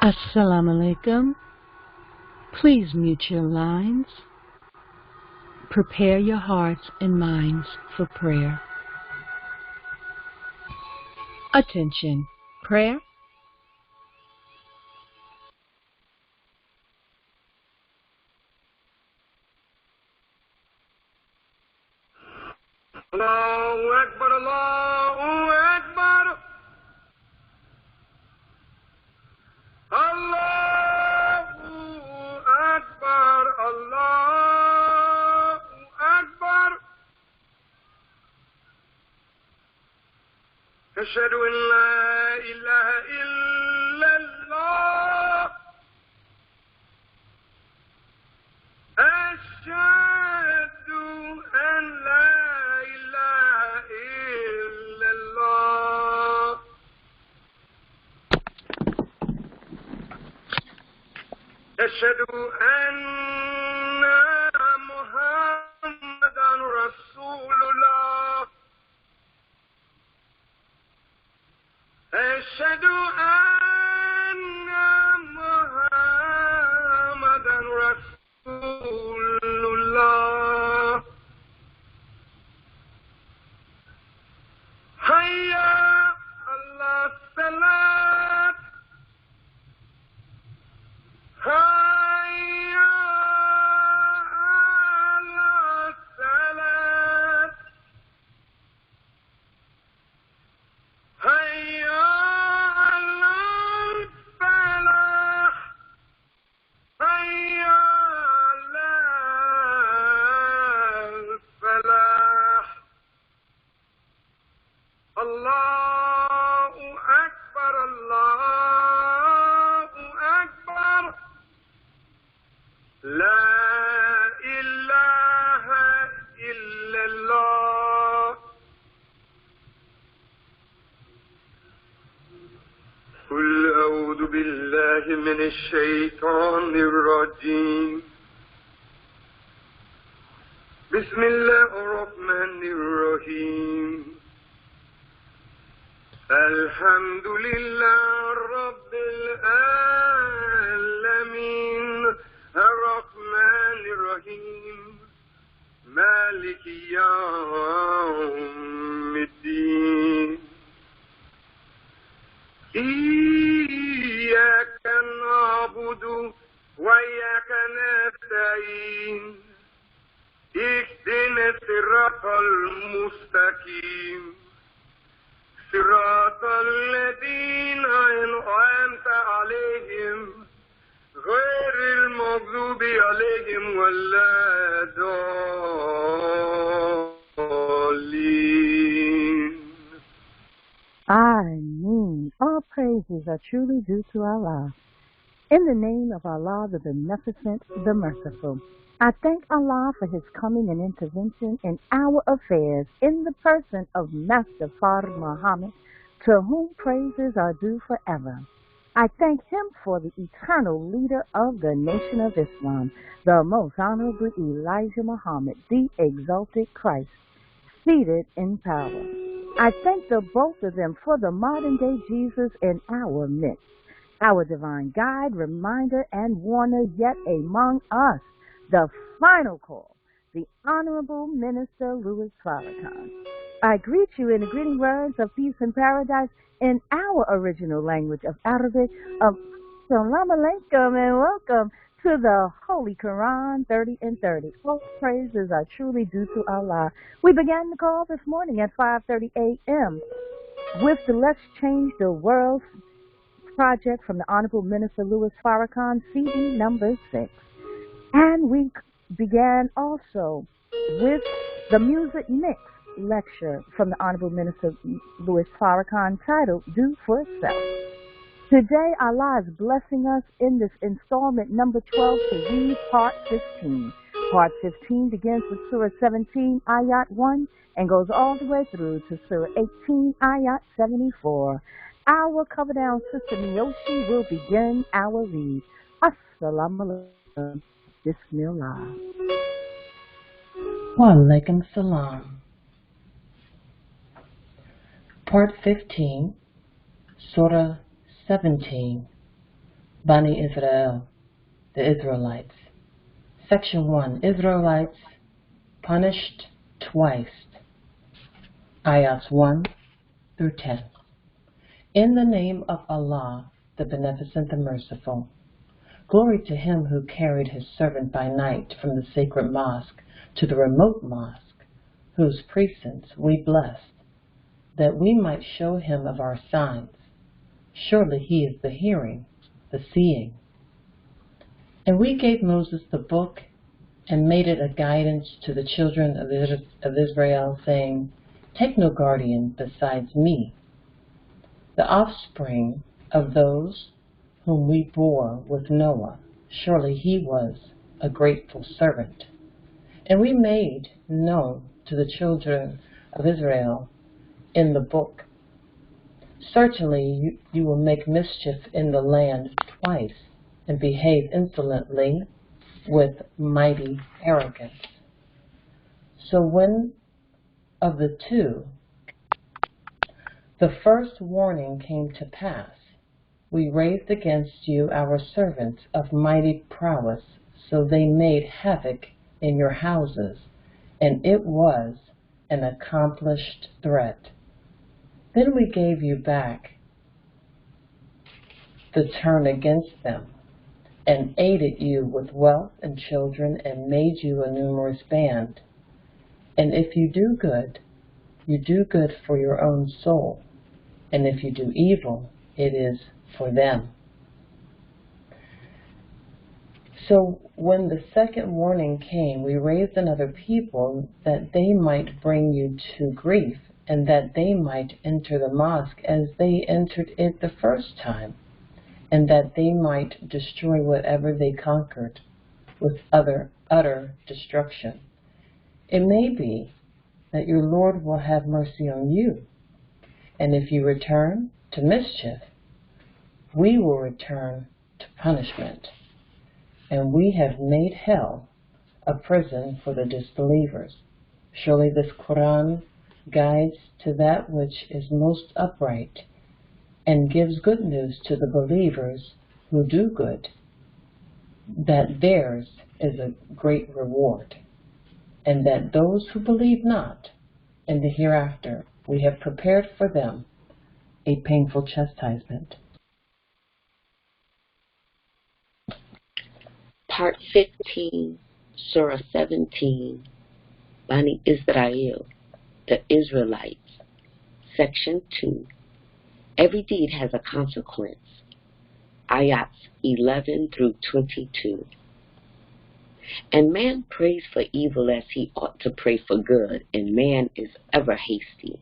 Assalamu alaikum. Please mute your lines. Prepare your hearts and minds for prayer. Attention. Prayer. Allahu Akbar, Allahu Akbar. Allahu Akbar, Allahu Akbar. Ashhadu an la ilaha illallah. Ashhadu an la ilaha illallah. أشهد أن محمدا رسول الله. أشهد أن محمدا رسول الله. حي على الصلاة. حي على الصلاة. حي على الفلاح. حي على الفلاح. الله أكبر، الله أكبر. لا إله إلا الله. قل أعوذ بالله من الشيطان الرجيم. بسم الله الرحمن الرحيم. الحمد لله رب العالمين الرحمن الرحيم مالك يوم الدين. إياك نعبد وإياك نستعين. اهدنا الصراط المستقيم صراط الذين أنعمت عليهم غير المغضوب عليهم ولا الضالين. Ameen. All praises are truly due to Allah. In the name of Allah, the Beneficent, the Merciful, I thank Allah for His coming and intervention in our affairs in the person of Master Fard Muhammad, to whom praises are due forever. I thank Him for the eternal leader of the Nation of Islam, the Most Honorable Elijah Muhammad, the exalted Christ, seated in power. I thank the both of them for the modern-day Jesus in our midst, our divine guide, reminder, and warner yet among us, the final call, the Honorable Minister Louis Farrakhan. I greet you in the greeting words of peace and paradise in our original language of Arabic of Assalamu alaikum and welcome to the Holy Qur'an 30 and 30. All praises are truly due to Allah. We began the call this morning at 5:30 a.m. with the Let's Change the World project from the Honorable Minister Louis Farrakhan, CD number 6. And we began also with the Music Mix lecture from the Honorable Minister Louis Farrakhan titled Do for Self. Today, Allah is blessing us in this installment number 12 to read part 15, Part 15 begins with Surah 17, Ayat 1, and goes all the way through to Surah 18, Ayat 74. Our cover down sister Miyoshi will begin our read. Assalamu alaikum. Bismillah. Wa alaikum salam. Part 15, Surah 17, Bani Israel, the Israelites. Section 1, Israelites punished twice. Ayats 1 through 10. In the name of Allah, the Beneficent, the Merciful. Glory to him who carried his servant by night from the sacred mosque to the remote mosque, whose precincts we blessed, that we might show him of our signs. Surely he is the hearing, the seeing. And we gave Moses the book and made it a guidance to the children of Israel, saying, take no guardian besides me, the offspring of those whom we bore with Noah. Surely he was a grateful servant. And we made known to the children of Israel in the book, certainly you will make mischief in the land twice, and behave insolently with mighty arrogance. So when of the two the first warning came to pass, we raised against you our servants of mighty prowess, so they made havoc in your houses, and it was an accomplished threat. Then we gave you back the turn against them, and aided you with wealth and children, and made you a numerous band. And if you do good for your own soul, and if you do evil, it is for them. So when the second warning came, we raised another people, that they might bring you to grief, and that they might enter the mosque as they entered it the first time, and that they might destroy whatever they conquered with utter destruction. It may be that your Lord will have mercy on you, and if you return to mischief, we will return to punishment, and we have made hell a prison for the disbelievers. Surely this Qur'an guides to that which is most upright, and gives good news to the believers who do good, that theirs is a great reward, and that those who believe not in the hereafter, we have prepared for them a painful chastisement. Part 15, Surah 17, Bani Israel, the Israelites. Section 2, Every deed has a consequence. Ayats 11 through 22. And man prays for evil as he ought to pray for good, and man is ever hasty.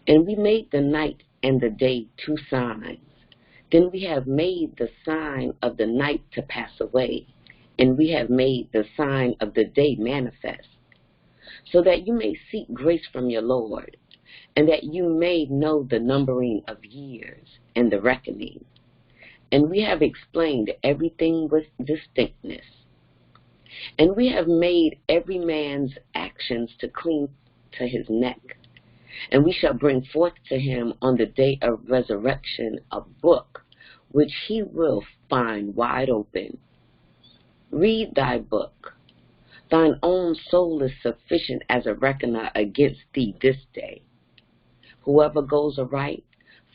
And we made the night and the day two signs. Then we have made the sign of the night to pass away, and we have made the sign of the day manifest, so that you may seek grace from your Lord, and that you may know the numbering of years and the reckoning. And we have explained everything with distinctness. And we have made every man's actions to cling to his neck. And we shall bring forth to him on the day of resurrection a book, which he will find wide open. Read thy book. Thine own soul is sufficient as a reckoner against thee this day. Whoever goes aright,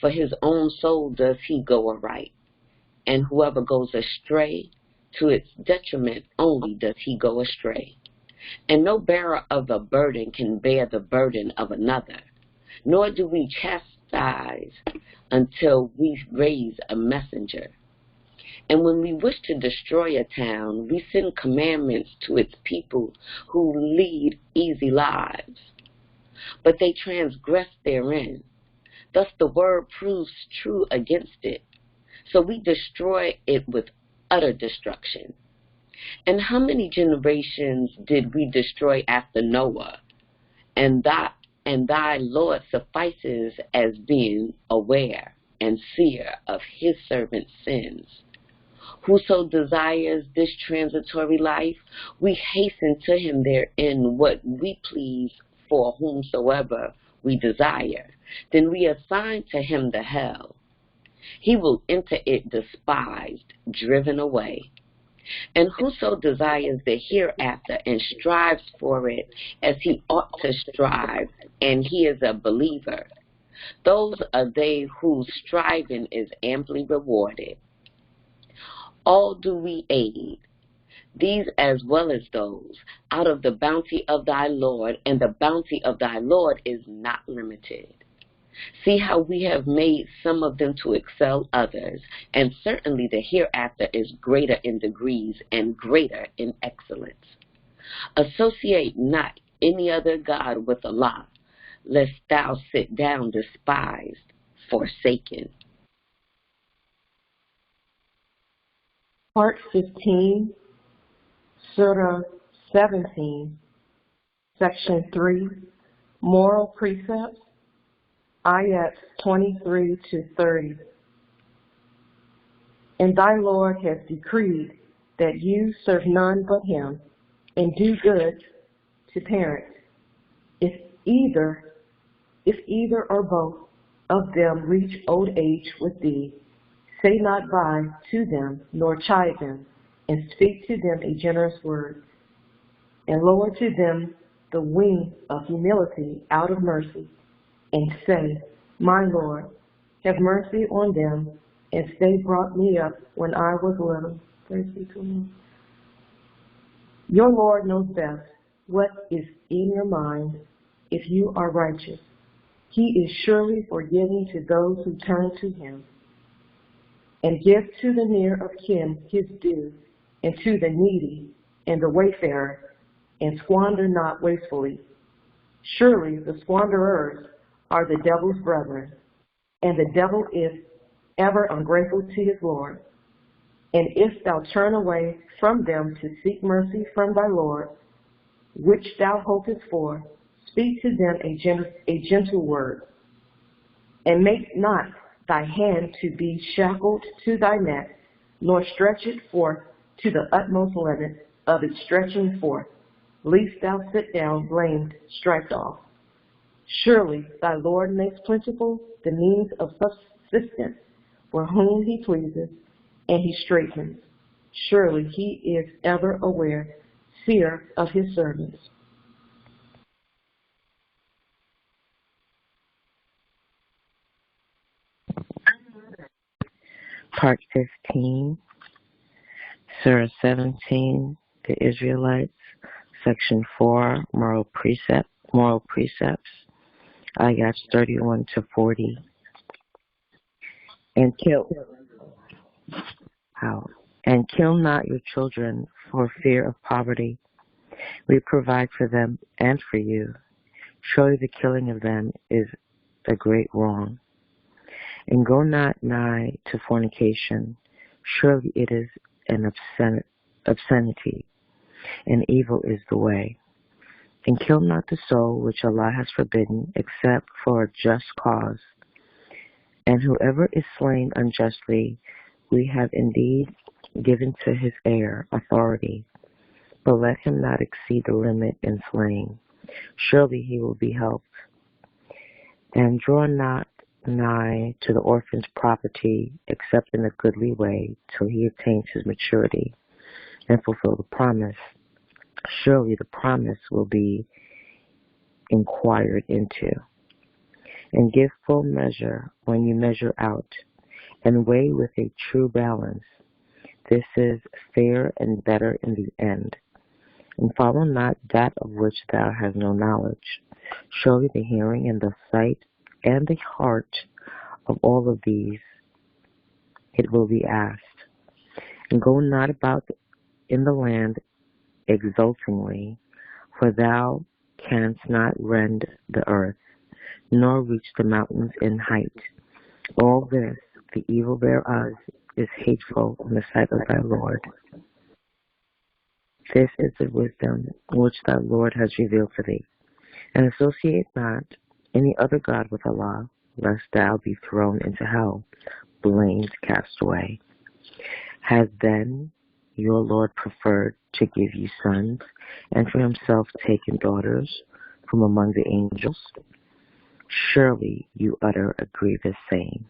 for his own soul does he go aright. And whoever goes astray, to its detriment only does he go astray. And no bearer of a burden can bear the burden of another, nor do we chastise until we raise a messenger. And when we wish to destroy a town, we send commandments to its people who lead easy lives. But they transgress therein. Thus the word proves true against it. So we destroy it with utter destruction. And how many generations did we destroy after Noah? And thy Lord suffices as being aware and seer of his servant's sins. Whoso desires this transitory life, we hasten to him therein what we please for whomsoever we desire. Then we assign to him the hell. He will enter it despised, driven away. And whoso desires the hereafter and strives for it as he ought to strive, and he is a believer, those are they whose striving is amply rewarded. All do we aid, these as well as those, out of the bounty of thy Lord, and the bounty of thy Lord is not limited. See how we have made some of them to excel others, and certainly the hereafter is greater in degrees and greater in excellence. Associate not any other God with Allah, lest thou sit down despised, forsaken. Part 15, Surah 17, Section 3, Moral Precepts, Ayats 23 to 30. And thy Lord has decreed that you serve none but him, and do good to parents. If either or both of them reach old age with thee, say not by to them, nor chide them, and speak to them a generous word, and lower to them the wing of humility out of mercy, and say, my Lord, have mercy on them, as they brought me up when I was little. Praise be to him. Your Lord knows best what is in your mind if you are righteous. He is surely forgiving to those who turn to him. And give to the near of kin his due, and to the needy and the wayfarer, and squander not wastefully. Surely the squanderers are the devil's brethren, and the devil is ever ungrateful to his Lord. And if thou turn away from them to seek mercy from thy Lord, which thou hopest for, speak to them a gentle word, and make not thy hand to be shackled to thy neck, nor stretch it forth to the utmost limit of its stretching forth, lest thou sit down blamed, striped off. Surely thy Lord makes plentiful the means of subsistence for whom he pleases, and he straightens. Surely he is ever aware, seer of his servants. Part 15, Surah 17, the Israelites, Section 4, Moral Precepts, Ayats 31 to 40. And kill not your children for fear of poverty. We provide for them and for you. Surely the killing of them is a great wrong. And go not nigh to fornication. Surely it is an obscenity, and evil is the way. And kill not the soul which Allah has forbidden, except for a just cause. And whoever is slain unjustly, we have indeed given to his heir authority. But let him not exceed the limit in slaying. Surely he will be helped. And draw not nigh to the orphan's property, except in a goodly way, till he attains his maturity, and fulfill the promise. Surely the promise will be inquired into. And give full measure when you measure out, and weigh with a true balance. This is fair and better in the end. And follow not that of which thou hast no knowledge. Surely the hearing and the sight and the heart of all of these it will be asked. And go not about in the land exultingly, for thou canst not rend the earth, nor reach the mountains in height. All this, the evil thereof, is hateful in the sight of thy Lord. This is the wisdom which thy Lord has revealed to thee. And associate not any other God with Allah, lest thou be thrown into hell, blamed, cast away. Has then your Lord preferred to give you sons, and for himself taken daughters from among the angels? Surely you utter a grievous saying.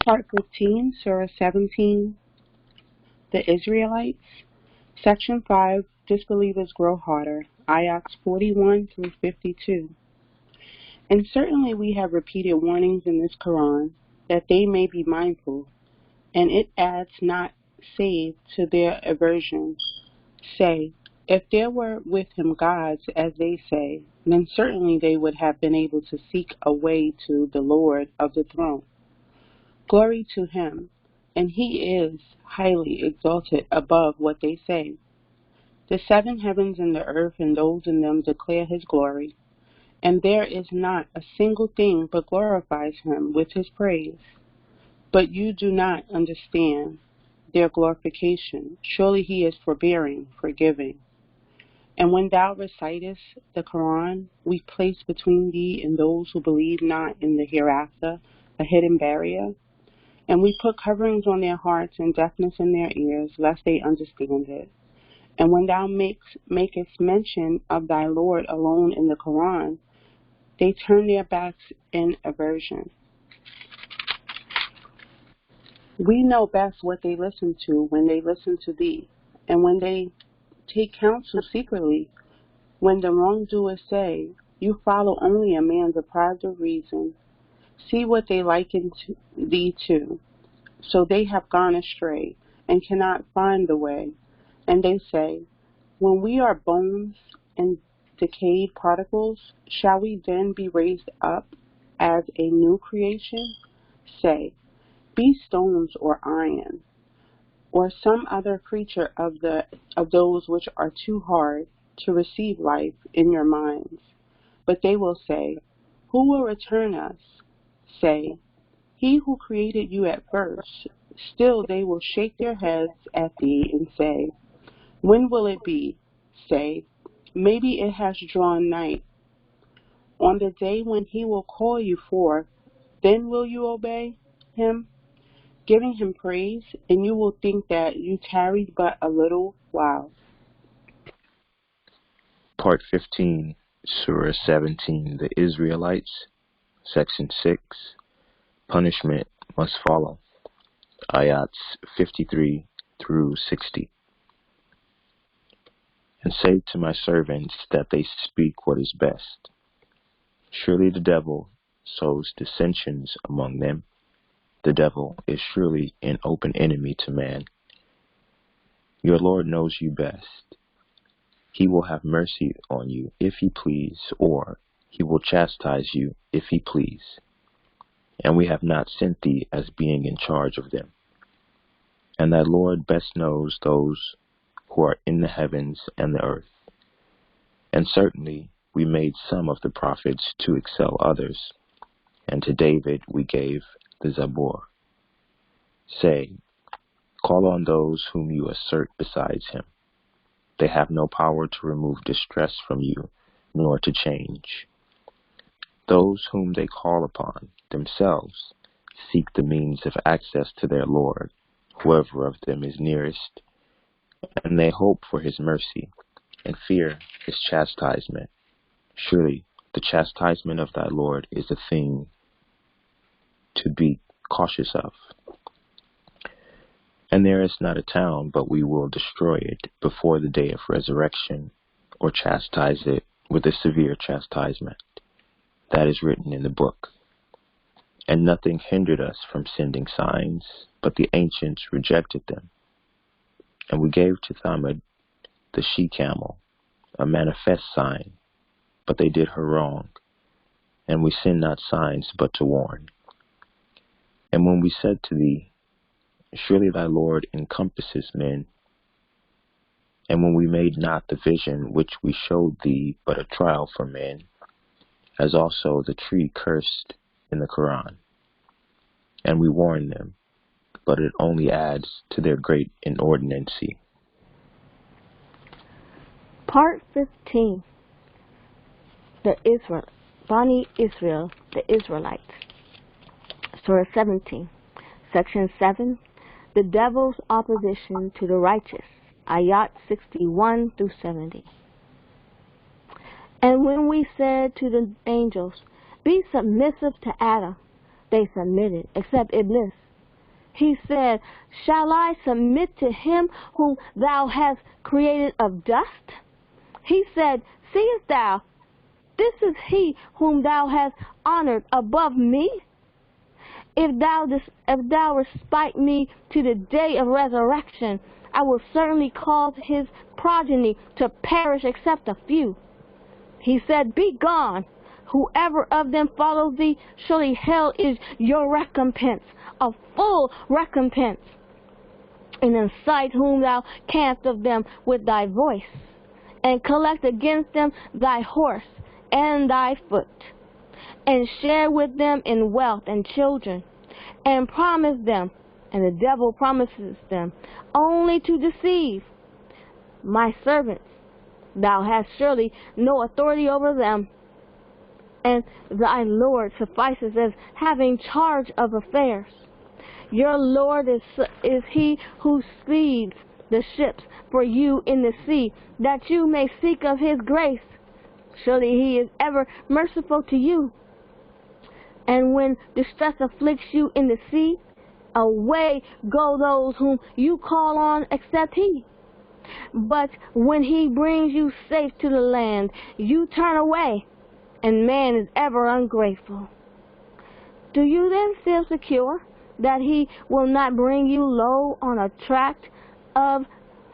Part 15, Surah 17, The Israelites, Section 5, Disbelievers Grow Harder, Ayats 41 through 52. And certainly we have repeated warnings in this Qur'an that they may be mindful, and it adds not save to their aversion. Say, if there were with him gods, as they say, then certainly they would have been able to seek a way to the Lord of the throne. Glory to him, and he is highly exalted above what they say. The seven heavens and the earth and those in them declare his glory, and there is not a single thing but glorifies him with his praise. But you do not understand their glorification. Surely he is forbearing, forgiving. And when thou recitest the Qur'an, we place between thee and those who believe not in the hereafter a hidden barrier, and we put coverings on their hearts and deafness in their ears, lest they understand it. And when thou makest mention of thy Lord alone in the Qur'an, they turn their backs in aversion. We know best what they listen to when they listen to thee, and when they take counsel secretly. When the wrongdoers say, you follow only a man deprived of reason, see what they liken thee to. So they have gone astray, and cannot find the way. And they say, when we are bones and decayed particles, shall we then be raised up as a new creation? Say, be stones or iron, or some other creature of those which are too hard to receive life in your minds. But they will say, who will return us? Say, he who created you at first. Still they will shake their heads at thee and say, when will it be? Say, maybe it has drawn night. On the day when he will call you forth, then will you obey him, giving him praise, and you will think that you tarried but a little while. Part 15, Surah 17, The Israelites, Section 6, Punishment Must Follow, Ayats 53 through 60. And say to my servants that they speak what is best. Surely the devil sows dissensions among them. The devil is surely an open enemy to man. Your Lord knows you best. He will have mercy on you if he please, or he will chastise you if he please. And we have not sent thee as being in charge of them. And thy Lord best knows those who are in the heavens and the earth. And certainly we made some of the prophets to excel others, and to David we gave the Zabur. Say, call on those whom you assert besides him. They have no power to remove distress from you, nor to change. Those whom they call upon themselves seek the means of access to their Lord, whoever of them is nearest, and they hope for his mercy and fear his chastisement. Surely the chastisement of thy Lord is a thing to be cautious of. And there is not a town but we will destroy it before the day of resurrection, or chastise it with a severe chastisement. That is written in the book. And nothing hindered us from sending signs, but the ancients rejected them. And we gave to Thamud, the she-camel, a manifest sign, but they did her wrong. And we send not signs but to warn. And when we said to thee, surely thy Lord encompasses men, and when we made not the vision which we showed thee but a trial for men, as also the tree cursed in the Qur'an, and we warned them, but it only adds to their great inordinacy. Part 15. Bani Israel, the Israelites. Surah 17. Section 7. The devil's opposition to the righteous. Ayat 61 through 70. And when we said to the angels, be submissive to Adam, they submitted, except Iblis. He said, shall I submit to him whom thou hast created of dust? He said, seest thou, this is he whom thou hast honored above me? If thou respite me to the day of resurrection, I will certainly cause his progeny to perish except a few. He said, be gone. Whoever of them follows thee, surely hell is your recompense, a full recompense. And incite whom thou canst of them with thy voice, and collect against them thy horse and thy foot, and share with them in wealth and children, and promise them, and the devil promises them, only to deceive. My servants, thou hast surely no authority over them, and thy Lord suffices as having charge of affairs. Your Lord is he who speeds the ships for you in the sea, that you may seek of his grace. Surely he is ever merciful to you. And when distress afflicts you in the sea, away go those whom you call on except he. But when he brings you safe to the land, you turn away, and man is ever ungrateful. Do you then feel secure that he will not bring you low on a tract of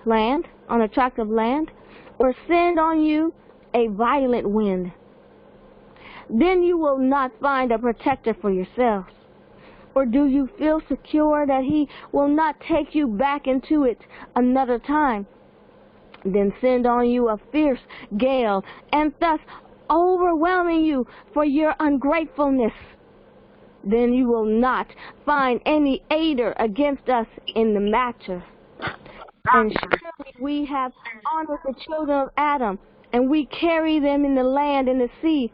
land, or send on you a violent wind? Then you will not find a protector for yourselves. Or do you feel secure that he will not take you back into it another time? Then send on you a fierce gale, and thus overwhelming you for your ungratefulness. Then you will not find any aider against us in the matter. And surely we have honored the children of Adam, and we carry them in the land and the sea,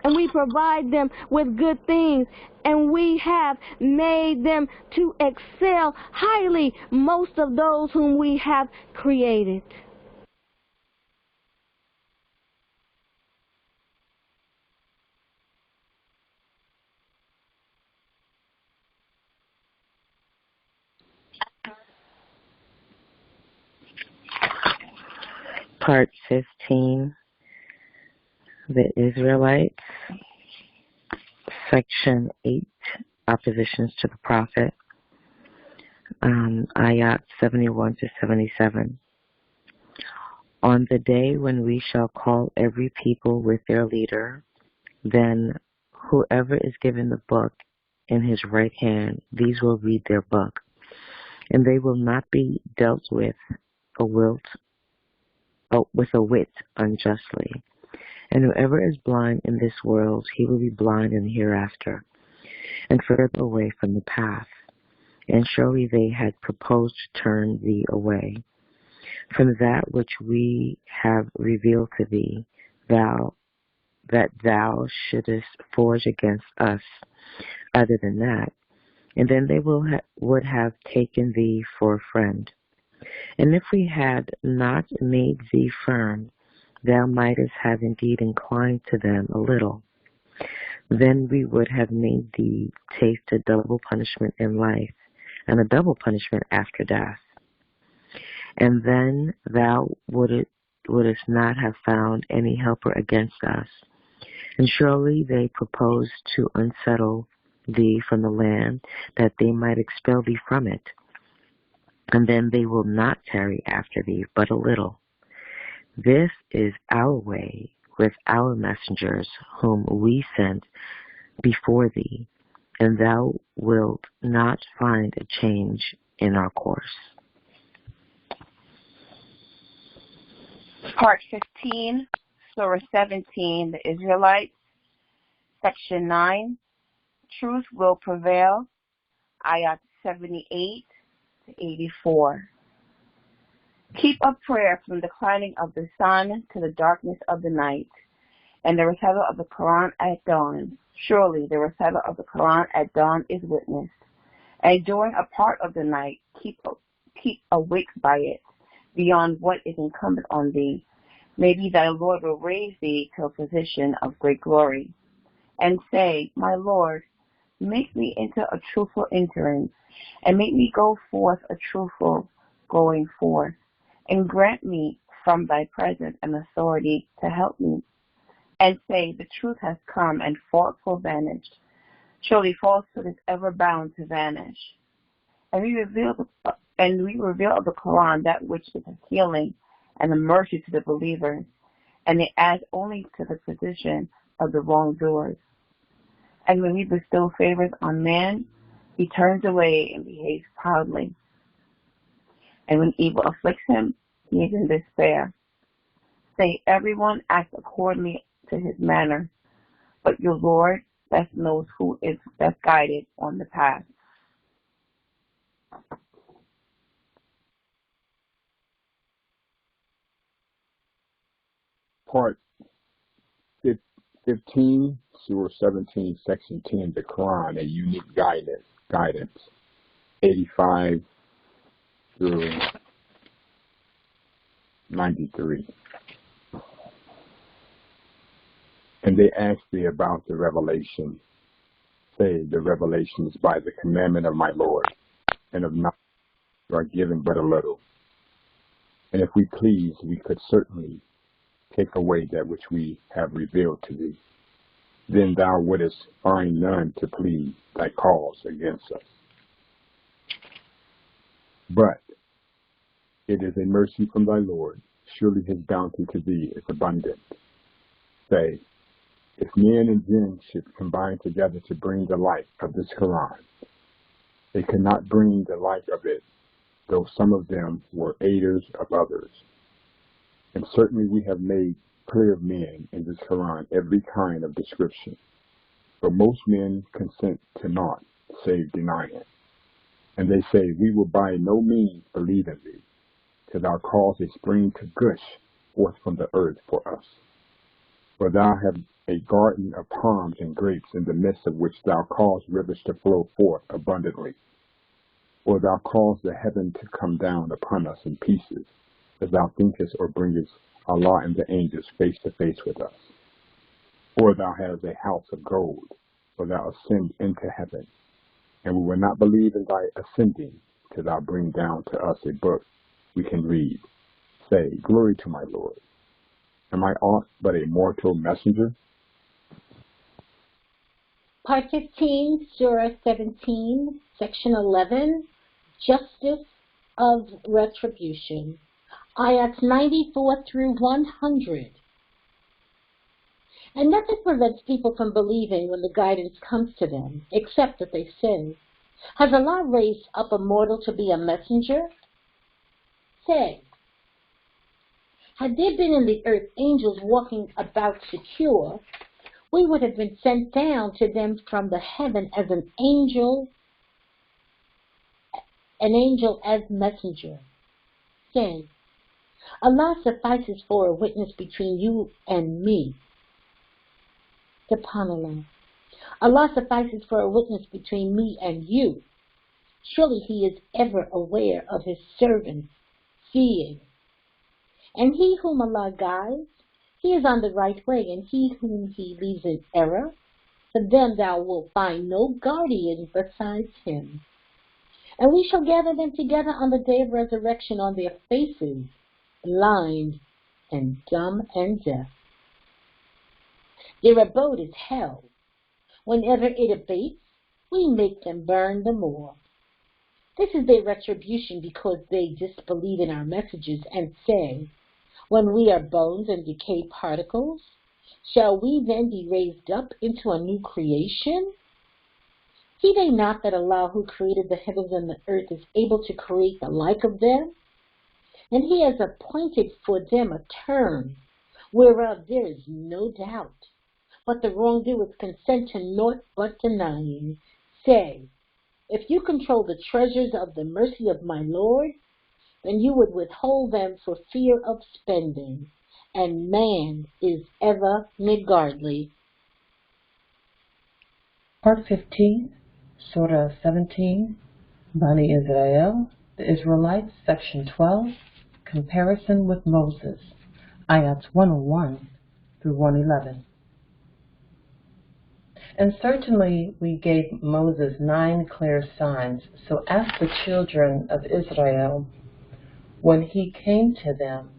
and we provide them with good things, and we have made them to excel highly most of those whom we have created. Part 15, the Israelites, Section 8, Oppositions to the Prophet, Ayat 71 to 77. On the day when we shall call every people with their leader, then whoever is given the book in his right hand, these will read their book, and they will not be dealt with a wit unjustly. And whoever is blind in this world, he will be blind in the hereafter, and further away from the path. And surely they had proposed to turn thee away from that which we have revealed to thee, that thou shouldest forge against us other than that, and then they would have taken thee for a friend. And if we had not made thee firm, thou mightest have indeed inclined to them a little. Then we would have made thee taste a double punishment in life, and a double punishment after death. And then thou wouldest not have found any helper against us. And surely they proposed to unsettle thee from the land, that they might expel thee from it. And then they will not tarry after thee, but a little. This is our way with our messengers, whom we sent before thee, and thou wilt not find a change in our course. Part 15, Surah 17, the Israelites, Section 9, Truth Will Prevail, Ayat 78 84. Keep up prayer from the declining of the sun to the darkness of the night, and the recital of the Qur'an at dawn. Surely the recital of the Qur'an at dawn is witnessed. And during a part of the night, keep awake by it, beyond what is incumbent on thee. Maybe thy Lord will raise thee to a position of great glory. And say, my Lord, make me into a truthful entrance, and make me go forth a truthful going forth, and grant me from thy presence and authority to help me. And say, the truth has come, and falsehood vanished. Surely falsehood is ever bound to vanish. And we reveal of the Qur'an that which is a healing and a mercy to the believers, and it adds only to the position of the wrongdoers. And when we bestow favors on man, he turns away and behaves proudly. And when evil afflicts him, he is in despair. Say, everyone acts accordingly to his manner, but your Lord best knows who is best guided on the path. Part 15, Surah 17, Section 10, the Qur'an, a unique guidance, 85 through 93. And they ask thee about the revelation. Say, the revelation is by the commandment of my Lord, and of knowledge you are given but a little. And if we please, we could certainly take away that which we have revealed to thee. Then thou wouldest find none to plead thy cause against us. But it is a mercy from thy Lord. Surely his bounty to thee is abundant. Say, if men and jinn should combine together to bring the light of this Qur'an, they could not bring the light of it, though some of them were aiders of others. And certainly we have made clear of men in this Qur'an every kind of description. But most men consent to naught, save denying it. And they say, we will by no means believe in thee, till thou cause a spring to gush forth from the earth for us. For thou hast a garden of palms and grapes, in the midst of which thou cause rivers to flow forth abundantly. Or thou cause the heaven to come down upon us in pieces, as thou thinkest or bringest Allah and the angels face to face with us. Or thou hast a house of gold, or thou ascend into heaven, and we will not believe in thy ascending till thou bring down to us a book we can read. Say, glory to my Lord. Am I aught but a mortal messenger? Part 15, Surah 17, Section 11, Justice of Retribution. Ayats 94 through 100. And nothing prevents people from believing when the guidance comes to them, except that they sin. Has Allah raised up a mortal to be a messenger? Say, had there been in the earth angels walking about secure, we would have been sent down to them from the heaven as an angel as messenger. Say, Allah suffices for a witness between you and me. SubhanAllah. Allah suffices for a witness between me and you. Surely he is ever aware of his servants, seeing. And he whom Allah guides, he is on the right way, and he whom he leaves in error, for them thou wilt find no guardian besides him. And we shall gather them together on the day of resurrection on their faces, blind and dumb and deaf. Their abode is hell. Whenever it abates, we make them burn the more. This is their retribution because they disbelieve in our messages and say, when we are bones and decayed particles, shall we then be raised up into a new creation? See they not that Allah, who created the heavens and the earth, is able to create the like of them? And he has appointed for them a term, whereof there is no doubt. But the wrongdoers consent to naught but denying. Say, If you control the treasures of the mercy of my Lord, then you would withhold them for fear of spending, and man is ever niggardly. Part 15, Surah 17, Bani Israel, the Israelites, Section 12, Comparison with Moses, Ayats 101 through 111. And certainly we gave Moses 9 clear signs. So ask the children of Israel, when he came to them,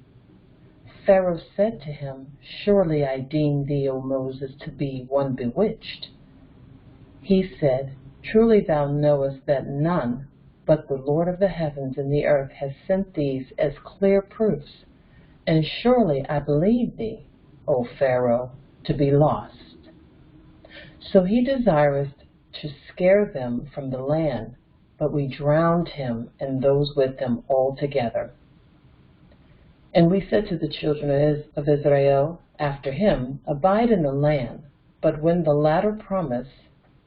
Pharaoh said to him, Surely I deem thee, O Moses, to be one bewitched. He said, Truly thou knowest that none but the Lord of the heavens and the earth has sent these as clear proofs, and surely I believe thee, O Pharaoh, to be lost. So he desireth to scare them from the land, but we drowned him and those with him altogether. And we said to the children of Israel after him, Abide in the land, but when the latter promise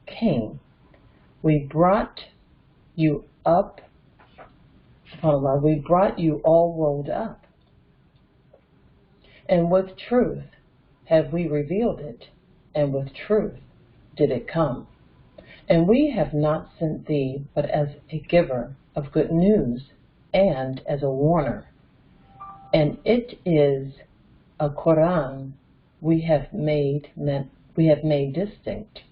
came, we brought you up, subhanAllah, we brought you all rolled up. And with truth have we revealed it, and with truth did it come. And we have not sent thee but as a giver of good news, and as a warner. And it is a Qur'an we have made distinct,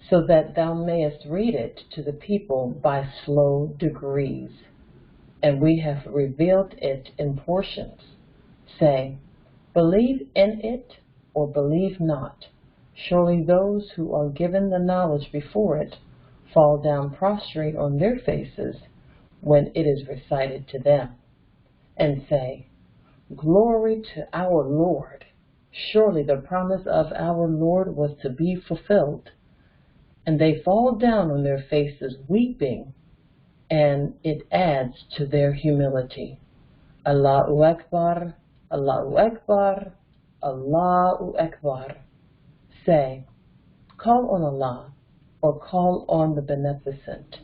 so that thou mayest read it to the people by slow degrees. And we have revealed it in portions. Say, believe in it or believe not. Surely those who are given the knowledge before it fall down prostrate on their faces when it is recited to them, and say, Glory to our Lord. Surely the promise of our Lord was to be fulfilled. And they fall down on their faces weeping, and it adds to their humility. Allahu Akbar, Allahu Akbar, Allahu Akbar. Say, call on Allah, or call on the Beneficent.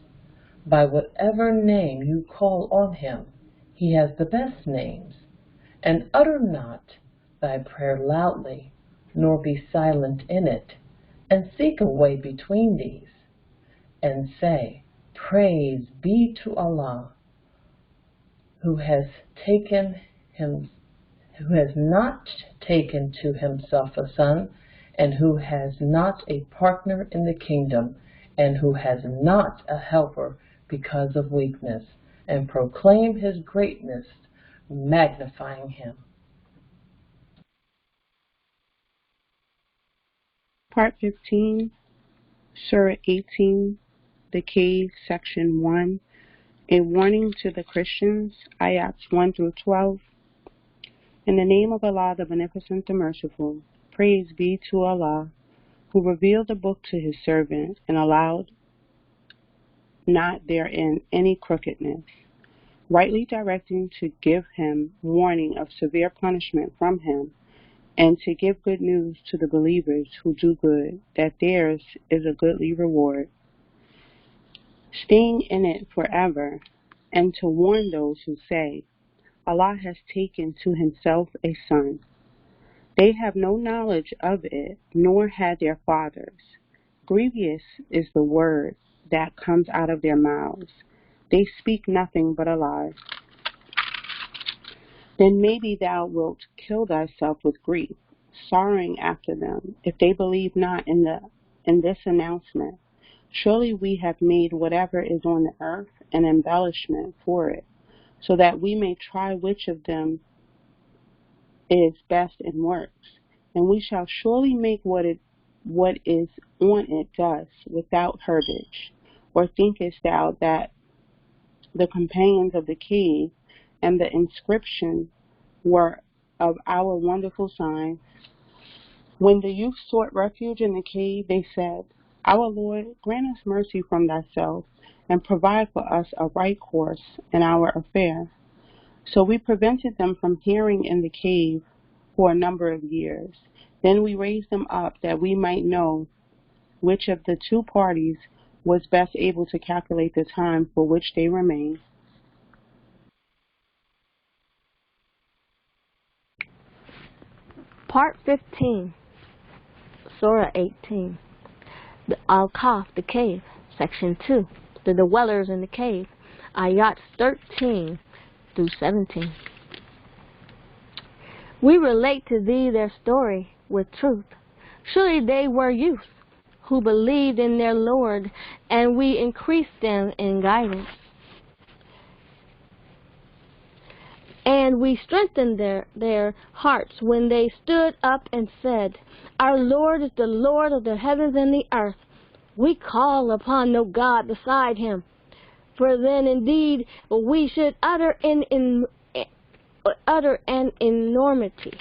By whatever name you call on him, he has the best names. And utter not thy prayer loudly, nor be silent in it, and seek a way between these, and say, Praise be to Allah, who has not taken to himself a son, and who has not a partner in the kingdom, and who has not a helper because of weakness, and proclaim his greatness, magnifying him. Part 15, Surah 18, The Cave, Section 1, A Warning to the Christians, Ayats 1 through 12. In the name of Allah, the Beneficent, the Merciful, praise be to Allah, who revealed the book to his servant and allowed not therein any crookedness, rightly directing to give him warning of severe punishment from him, and to give good news to the believers who do good, that theirs is a goodly reward, staying in it forever, and to warn those who say, Allah has taken to himself a son. They have no knowledge of it, nor had their fathers. Grievous is the word that comes out of their mouths. They speak nothing but a lie. Then maybe thou wilt kill thyself with grief, sorrowing after them, if they believe not in this announcement. Surely we have made whatever is on the earth an embellishment for it, so that we may try which of them is best in works. And we shall surely make what is on it dust, without herbage. Or thinkest thou that the companions of the cave and the inscription were of our wonderful signs? When the youth sought refuge in the cave, they said, Our Lord, grant us mercy from thyself, and provide for us a right course in our affair. So we prevented them from hearing in the cave for a number of years. Then we raised them up that we might know which of the two parties was best able to calculate the time for which they remained. Part 15, Surah 18, the Al-Kahf, the cave, Section 2, the dwellers in the cave, Ayat 13 through 17. We relate to thee their story with truth. Surely they were youths who believed in their Lord, and we increased them in guidance. And we strengthened their hearts when they stood up and said, Our Lord is the Lord of the heavens and the earth. We call upon no God beside him. For then indeed we should utter an enormity.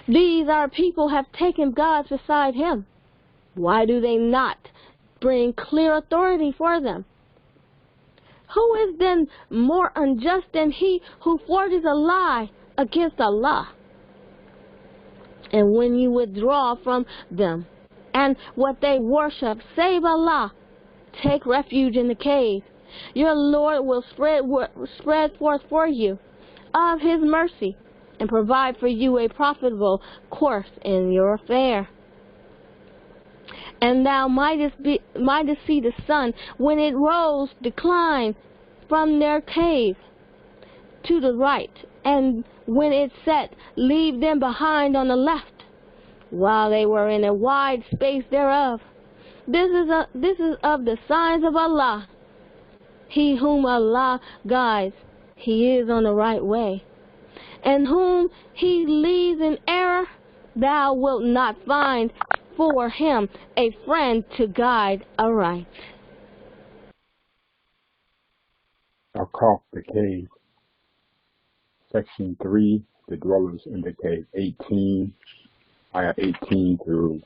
These our people have taken gods beside him. Why do they not bring clear authority for them? Who is then more unjust than he who forges a lie against Allah? And when you withdraw from them and what they worship, save Allah, take refuge in the cave. Your Lord will spread forth for you of his mercy and provide for you a profitable course in your affair. And thou mightest see the sun when it rose decline from their cave to the right, and when it set, leave them behind on the left, while they were in a wide space thereof. This is of the signs of Allah. He whom Allah guides, he is on the right way. And whom he leads in error, thou wilt not find for him a friend to guide aright. Al-Kahf, the cave, Section 3, the dwellers in the cave, 18, Ayat 18 through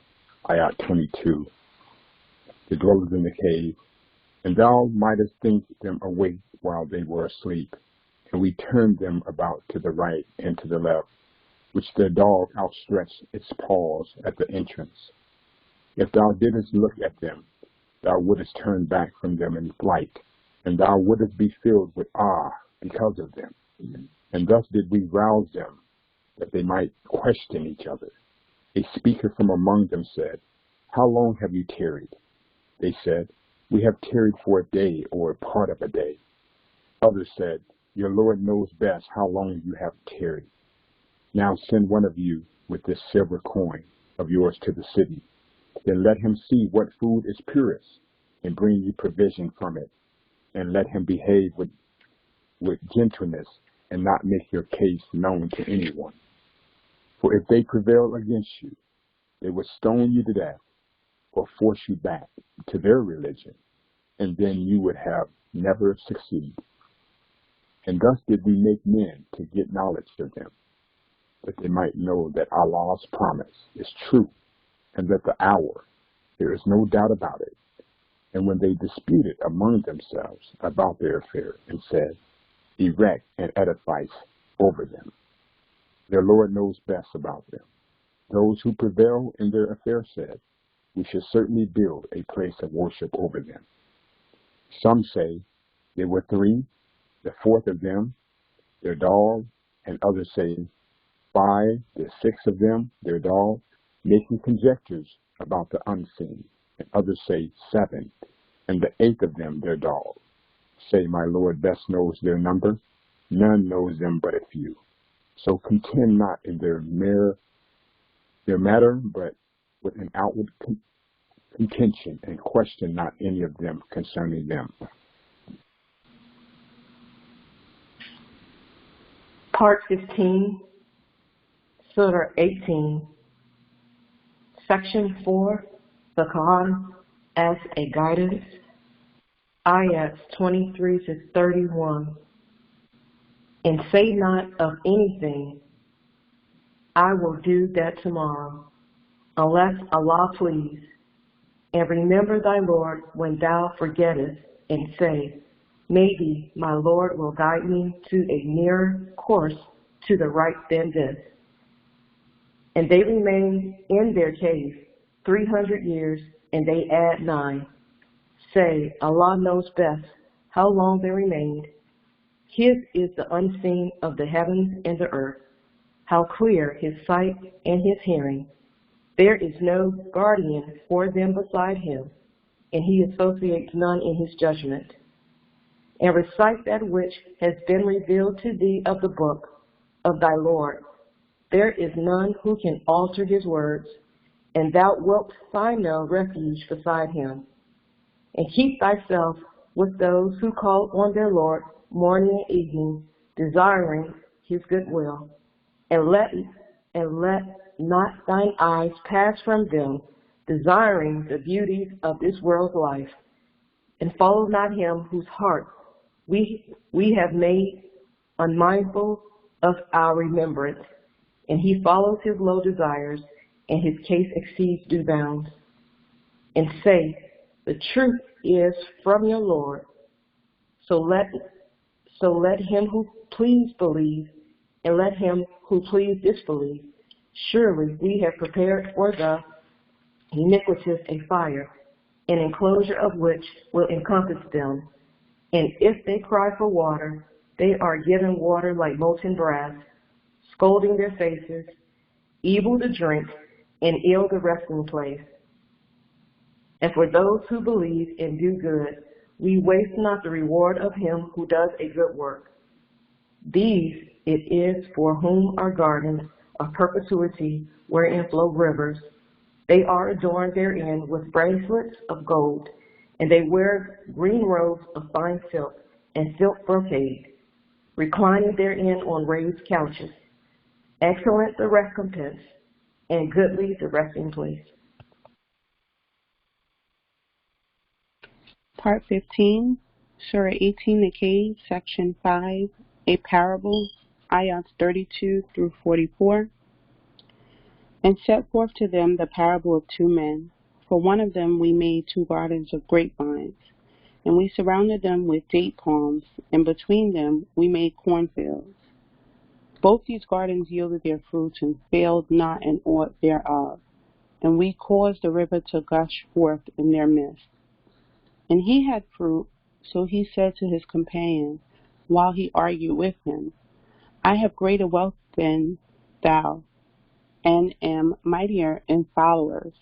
Ayat 22. The dwellers in the cave, and thou mightest think them awake while they were asleep, and we turned them about to the right and to the left, which the dog outstretched its paws at the entrance. If thou didst look at them, thou wouldst turn back from them in flight, and thou wouldst be filled with awe because of them. And thus did we rouse them, that they might question each other. A speaker from among them said, How long have you tarried? They said, We have tarried for a day or a part of a day. Others said, Your Lord knows best how long you have tarried. Now send one of you with this silver coin of yours to the city. Then let him see what food is purest, and bring you provision from it. And let him behave with gentleness, and not make your case known to anyone. For if they prevail against you, they will stone you to death, or force you back to their religion, and then you would have never succeed. And thus did we make men to get knowledge of them, that they might know that Allah's promise is true, and that the hour, there is no doubt about it. And when they disputed among themselves about their affair, and said, Erect an edifice over them, their Lord knows best about them. Those who prevail in their affair said, We should certainly build a place of worship over them. Some say there were 3, the 4th of them, their dog, and others say 5, the 6th of them, their dog, making conjectures about the unseen. And others say 7, and the 8th of them, their dog. Say, My Lord best knows their number. None knows them but a few. So contend not in their matter, but with an outward contention, and question not any of them concerning them. Part 15, Surah 18, Section 4, the Qur'an as a guidance, Ayats 23 to 31. And say not of anything, I will do that tomorrow, unless Allah please. And remember thy Lord when thou forgettest, and say, Maybe my Lord will guide me to a nearer course to the right than this. And they remained in their cave 300 years, and they add 9. Say, Allah knows best how long they remained. His is the unseen of the heavens and the earth, how clear his sight and his hearing. There is no guardian for them beside him, and he associates none in his judgment. And recite that which has been revealed to thee of the book of thy Lord. There is none who can alter his words, and thou wilt find no refuge beside him. And keep thyself with those who call on their Lord morning and evening, desiring his goodwill. And let not thine eyes pass from them, desiring the beauties of this world's life. And follow not him whose heart we have made unmindful of our remembrance, and he follows his low desires, and his case exceeds due bounds. And say, the truth is from your Lord. So let him who please believe, and let him who please disbelieve. Surely we have prepared for the iniquitous a fire, an enclosure of which will encompass them. And if they cry for water, they are given water like molten brass, scalding their faces, evil to drink, and ill the resting place. And for those who believe and do good, we waste not the reward of him who does a good work. These it is for whom are gardens of perpetuity, wherein flow rivers. They are adorned therein with bracelets of gold, and they wear green robes of fine silk and silk brocade, reclining therein on raised couches. Excellent the recompense, and goodly the resting place. Part 15, Surah 18, the Cave, Section 5, a parable, ayats 32 through 44. And set forth to them the parable of 2 men. For one of them we made 2 gardens of grapevines, and we surrounded them with date palms, and between them we made cornfields. Both these gardens yielded their fruits, and failed not in aught thereof. And we caused the river to gush forth in their midst. And he had fruit, so he said to his companion, while he argued with him, I have greater wealth than thou, and am mightier in followers.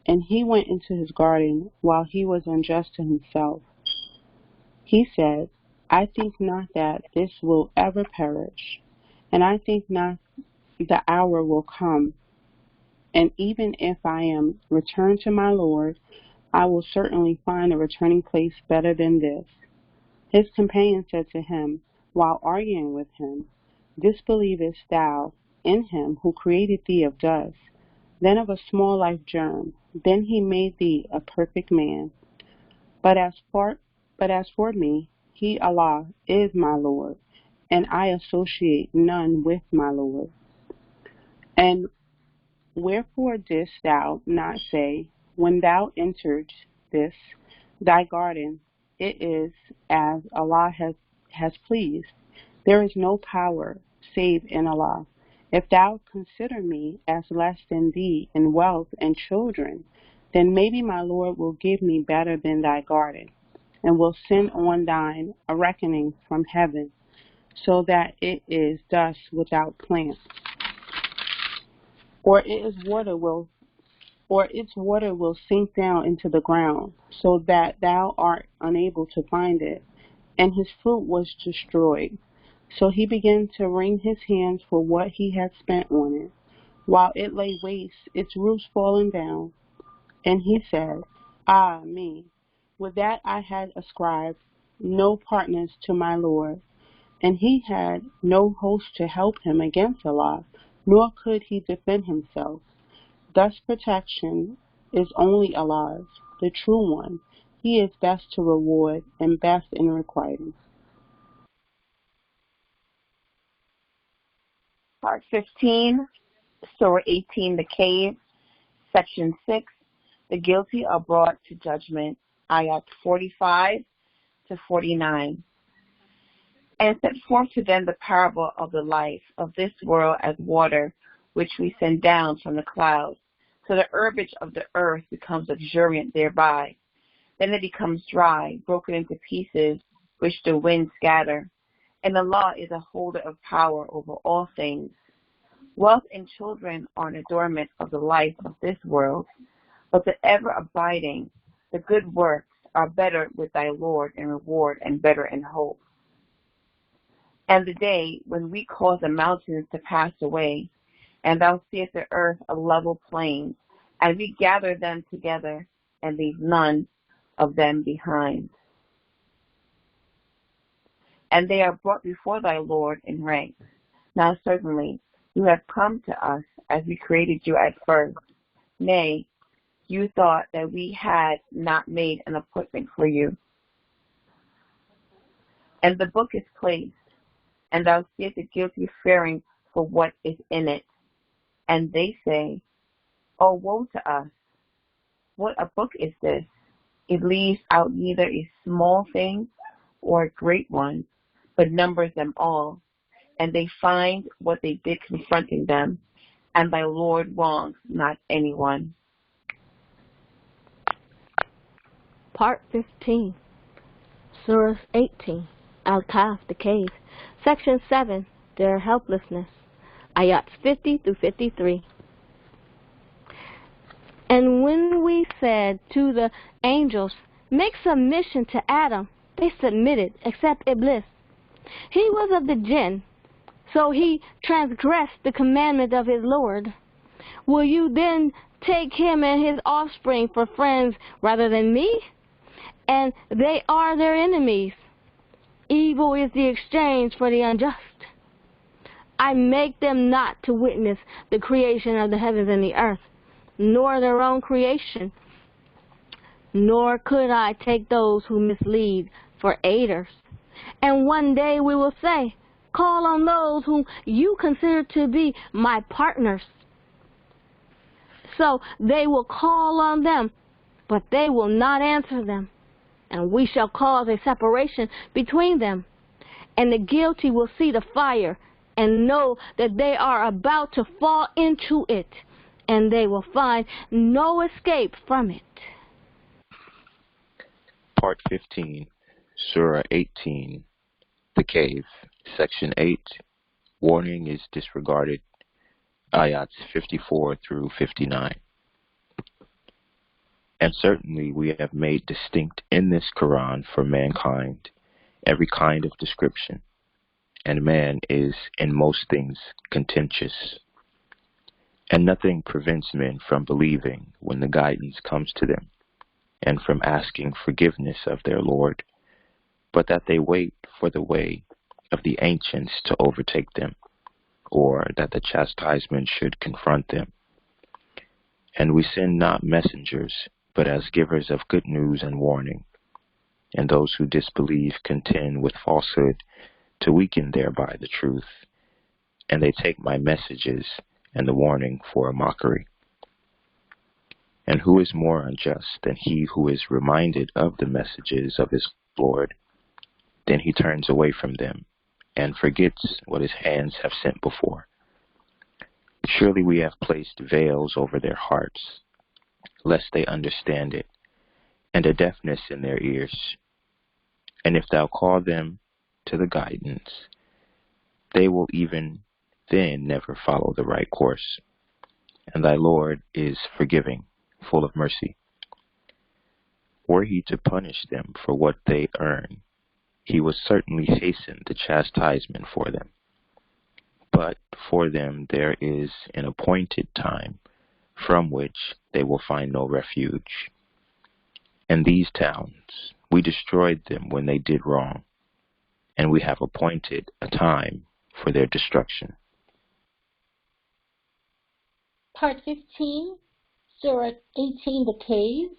And he went into his garden while he was unjust to himself. He said, I think not that this will ever perish, and I think not the hour will come. And even if I am returned to my Lord, I will certainly find a returning place better than this. His companion said to him, while arguing with him, disbelievest thou in him who created thee of dust, then of a small life germ, then he made thee a perfect man. But as for me, he, Allah, is my Lord, and I associate none with my Lord. And wherefore didst thou not say, when thou entered this, thy garden, it is as Allah has pleased. There is no power save in Allah. If thou consider me as less than thee in wealth and children, then maybe my Lord will give me better than thy garden, and will send on thine a reckoning from heaven, so that it is dust without plant, or its water will sink down into the ground, so that thou art unable to find it. And his fruit was destroyed. So he began to wring his hands for what he had spent on it, while it lay waste, its roots falling down. And he said, Ah me, with that I had ascribed no partners to my Lord. And he had no host to help him against Allah, nor could he defend himself. Thus protection is only Allah's, the true one. He is best to reward and best in requiting. Part 15, Surah 18, the Cave, Section 6, the guilty are brought to judgment, ayat 45 to 49. And set forth to them the parable of the life of this world as water, which we send down from the clouds, So the herbage of the earth becomes luxuriant thereby. Then it becomes dry, broken into pieces, which the winds scatter. And the law is a holder of power over all things. Wealth and children are an adornment of the life of this world, but the ever-abiding, the good works, are better with thy Lord in reward and better in hope. And the day when we cause the mountains to pass away, and thou seest the earth a level plain, and we gather them together, and leave none of them behind. And they are brought before thy Lord in ranks. Now certainly you have come to us as we created you at first. Nay, you thought that we had not made an appointment for you. And the book is placed, and thou seest the guilty fearing for what is in it. And they say, Oh, woe to us! What a book is this! It leaves out neither a small thing or a great one, but numbers them all. And they find what they did confronting them, and thy Lord wrongs not anyone. Part 15, Surah 18, Al-Kahf, the cave. Section 7, their helplessness. Ayats 50 through 53. And when we said to the angels, make submission to Adam, they submitted, except Iblis. He was of the jinn, so he transgressed the commandment of his Lord. Will you then take him and his offspring for friends rather than me? And they are their enemies. Evil is the exchange for the unjust. I make them not to witness the creation of the heavens and the earth, nor their own creation. Nor could I take those who mislead for aiders. And one day we will say, call on those whom you consider to be my partners. So they will call on them, but they will not answer them. And we shall cause a separation between them. And the guilty will see the fire and know that they are about to fall into it, and they will find no escape from it. Part 15, Surah 18, The Cave, Section 8, Warning is disregarded, Ayats 54 through 59. And certainly we have made distinct in this Quran for mankind every kind of description, and man is in most things contentious. And nothing prevents men from believing when the guidance comes to them, and from asking forgiveness of their Lord, but that they wait for the way of the ancients to overtake them, or that the chastisement should confront them. And we send not messengers, but as givers of good news and warning. And those who disbelieve contend with falsehood to weaken thereby the truth. And they take my messages and the warning for a mockery. And who is more unjust than he who is reminded of the messages of his Lord? Then he turns away from them and forgets what his hands have sent before. Surely we have placed veils over their hearts, lest they understand it, and a deafness in their ears. And if thou call them to the guidance, they will even then never follow the right course. And thy Lord is forgiving, full of mercy. Were he to punish them for what they earn, he would certainly hasten the chastisement for them. But for them there is an appointed time from which they will find no refuge. And these towns, we destroyed them when they did wrong, and we have appointed a time for their destruction. Part 15, Surah 18, The Cave,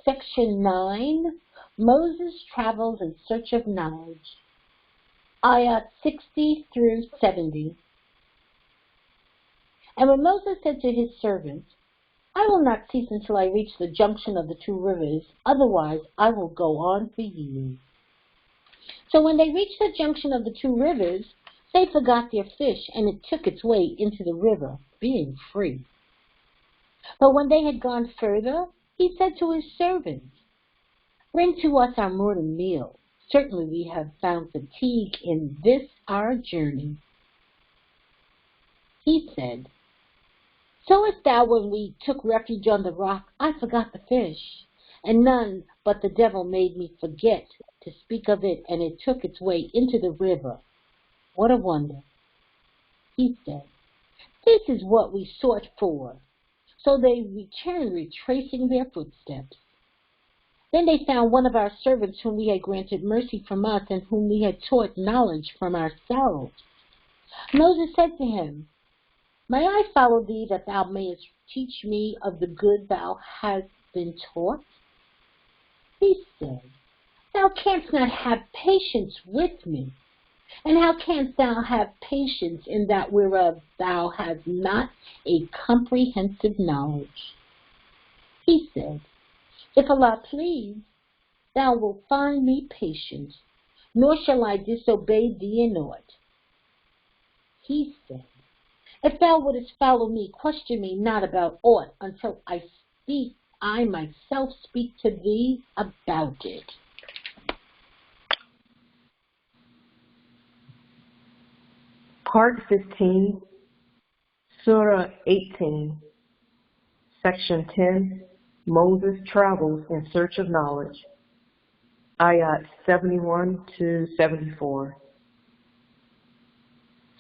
Section 9, Moses travels in search of knowledge. Ayat 60 through 70. And when Moses said to his servant, I will not cease until I reach the junction of the two rivers, otherwise I will go on for years. So when they reached the junction of the two rivers, they forgot their fish, and it took its way into the river, being free. But when they had gone further, he said to his servants, "Bring to us our morning meal. Certainly we have found fatigue in this our journey." He said, "Sawest thou when we took refuge on the rock, I forgot the fish, and none but the devil made me forget to speak of it, and it took its way into the river. What a wonder." He said, "This is what we sought for." So they returned, retracing their footsteps. Then they found one of our servants whom we had granted mercy from us and whom we had taught knowledge from ourselves. Moses said to him, "May I follow thee that thou mayest teach me of the good thou hast been taught?" He said, "Thou canst not have patience with me. And how canst thou have patience in that whereof thou hast not a comprehensive knowledge?" He said, "If Allah please, thou wilt find me patient, nor shall I disobey thee in aught." He said, "If thou wouldest follow me, question me not about aught until I myself speak to thee about it." Part 15, Surah 18, Section 10, Moses travels in search of knowledge. Ayat 71 to 74.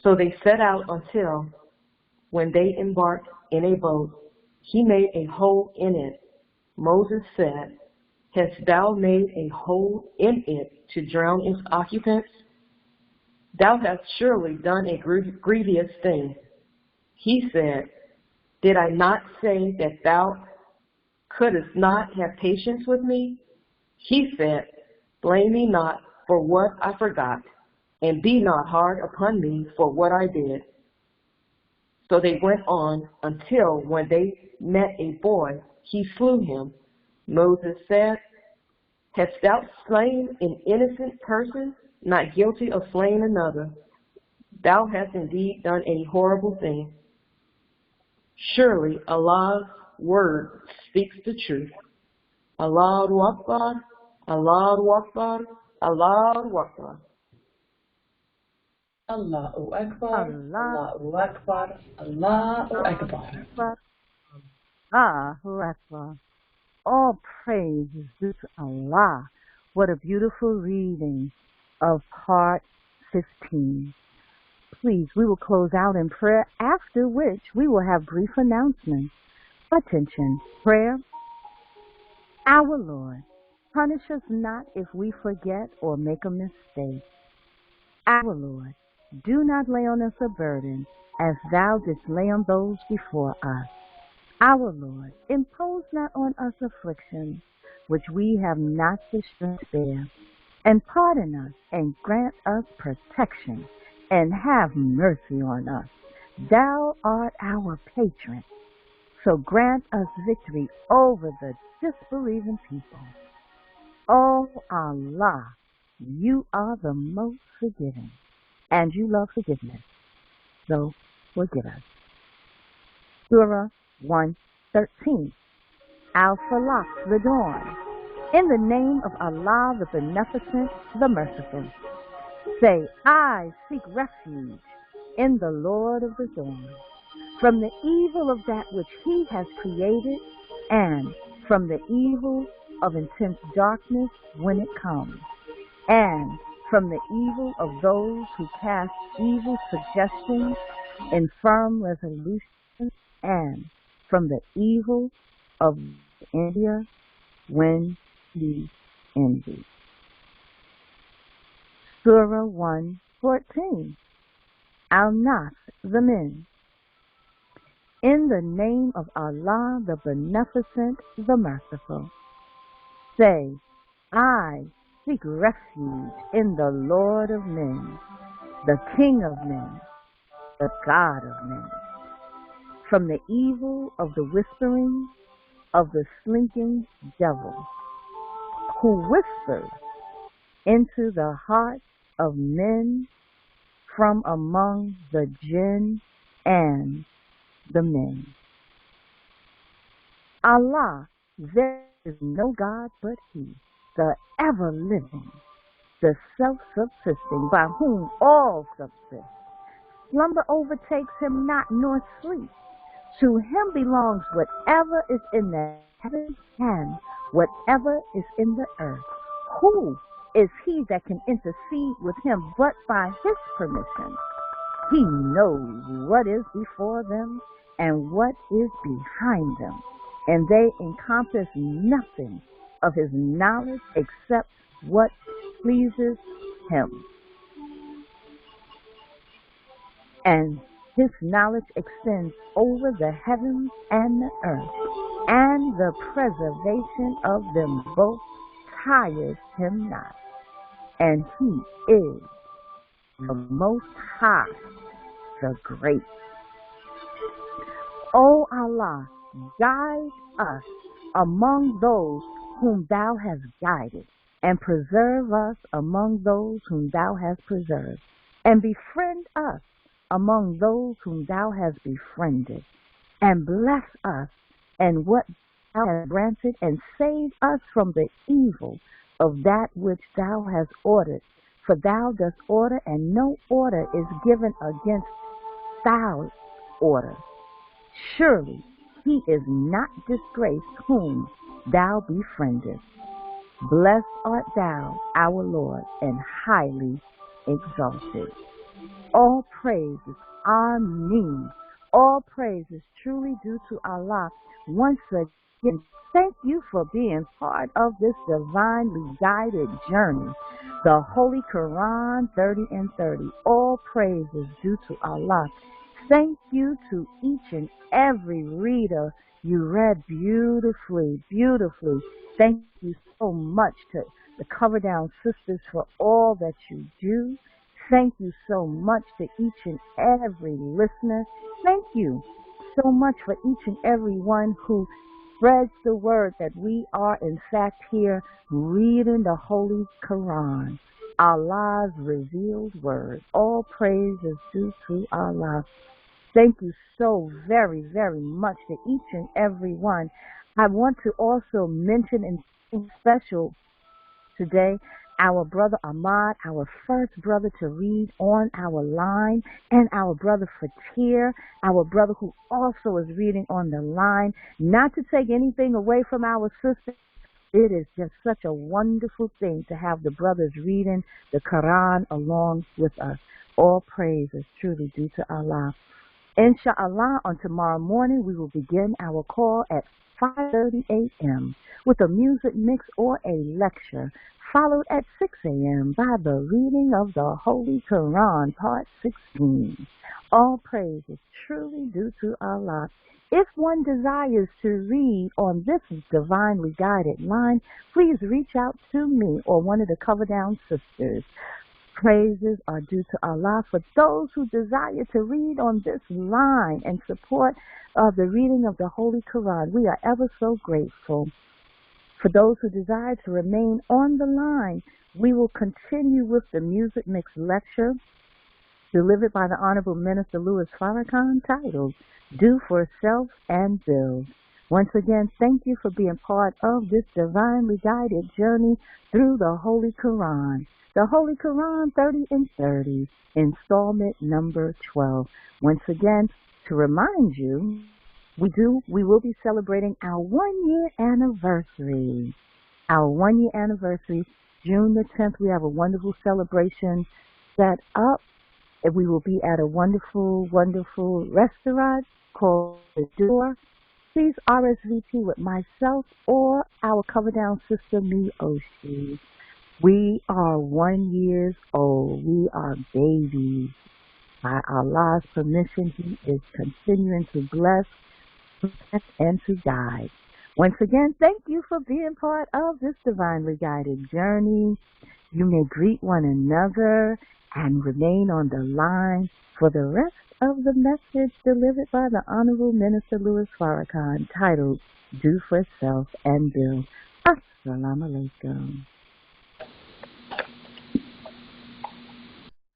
So they set out until, when they embarked in a boat, he made a hole in it. Moses said, "Hast thou made a hole in it to drown its occupants? Thou hast surely done a grievous thing." He said, "Did I not say that thou couldst not have patience with me?" He said, "Blame me not for what I forgot, and be not hard upon me for what I did." So they went on until when they met a boy, he slew him. Moses said, "Hast thou slain an innocent person, not guilty of slaying another? Thou hast indeed done a horrible thing. Surely Allah's word speaks the truth." Allahu Akbar, Allahu Akbar, Allahu Akbar. Allahu Akbar, Allahu Akbar, Allahu Akbar. Allahu Akbar. All praise is due to Allah. What a beautiful reading of Part 15. Please, we will close out in prayer, after which we will have brief announcements. Attention, prayer. Our Lord, punish us not if we forget or make a mistake. Our Lord, do not lay on us a burden as thou didst lay on those before us. Our Lord, impose not on us afflictions which we have not the strength to bear, and pardon us and grant us protection and have mercy on us. Thou art our patron, so grant us victory over the disbelieving people. Oh Allah, you are the most forgiving, and you love forgiveness, so forgive us. Surah 113, Al-Falaq, the dawn. In the name of Allah, the Beneficent, the Merciful. Say, I seek refuge in the Lord of the dawn, from the evil of that which He has created, and from the evil of intense darkness when it comes, and from the evil of those who cast evil suggestions in firm resolution, and from the evil of India when he envies. Surah 114, Al-Nas, the men. In the name of Allah, the Beneficent, the Merciful. Say, I seek refuge in the Lord of men, the King of men, the God of men, from the evil of the whispering of the slinking devil, who whispers into the hearts of men from among the jinn and the men. Allah, there is no God but He, the ever-living, the self-subsisting, by whom all subsist. Slumber overtakes him not, nor sleep. To him belongs whatever is in the heavens and whatever is in the earth. Who is he that can intercede with him but by his permission? He knows what is before them and what is behind them, and they encompass nothing of his knowledge except what pleases him. And his knowledge extends over the heavens and the earth, and the preservation of them both tires him not. And he is the Most High, the Great. O Allah, guide us among those whom thou hast guided, and preserve us among those whom thou hast preserved, and befriend us among those whom thou hast befriended, and bless us and what thou hast granted, and save us from the evil of that which thou hast ordered. For thou dost order, and no order is given against thy order. Surely he is not disgraced whom thou befriendest. Blessed art thou, our Lord, and highly exalted. All praise is Ameen. All praise is truly due to Allah. Once again, thank you for being part of this divinely guided journey. The Holy Qur'an 30 and 30. All praise is due to Allah. Thank you to each and every reader. You read beautifully, beautifully. Thank you so much to the Cover Down Sisters for all that you do. Thank you so much to each and every listener. Thank you so much for each and every one who spreads the word that we are in fact here reading the Holy Qur'an, Allah's revealed word. All praise is due to Allah. Thank you so very, very much to each and every one. I want to also mention in special today our brother Ahmad, our first brother to read on our line, and our brother Fatir, our brother who also is reading on the line. Not to take anything away from our sisters, it is just such a wonderful thing to have the brothers reading the Quran along with us. All praise is truly due to Allah. Inshallah, on tomorrow morning, we will begin our call at 5:30 a.m. with a music mix or a lecture, followed at 6 a.m. by the reading of the Holy Qur'an, Part 16. All praise is truly due to Allah. If one desires to read on this divinely guided line, please reach out to me or one of the Cover Down Sisters. Praises are due to Allah for those who desire to read on this line and support the reading of the Holy Qur'an. We are ever so grateful. For those who desire to remain on the line, we will continue with the music mix lecture delivered by the Honorable Minister Louis Farrakhan, titled Do for Self and Build. Once again, thank you for being part of this divinely guided journey through the Holy Qur'an. The Holy Qur'an 30 and 30, installment number 12. Once again, to remind you, we will be celebrating our 1-year anniversary. Our 1-year anniversary, June the 10th, we have a wonderful celebration set up. And we will be at a wonderful, wonderful restaurant called The Door. Please RSVP with myself or our Cover Down sister, Me Oshi. We are 1 year old. We are babies. By Allah's permission, He is continuing to bless, protect, and to guide. Once again, thank you for being part of this divinely guided journey. You may greet one another and remain on the line for the rest of the message delivered by the Honorable Minister Louis Farrakhan, titled Do for Self and Build. Assalamu alaikum.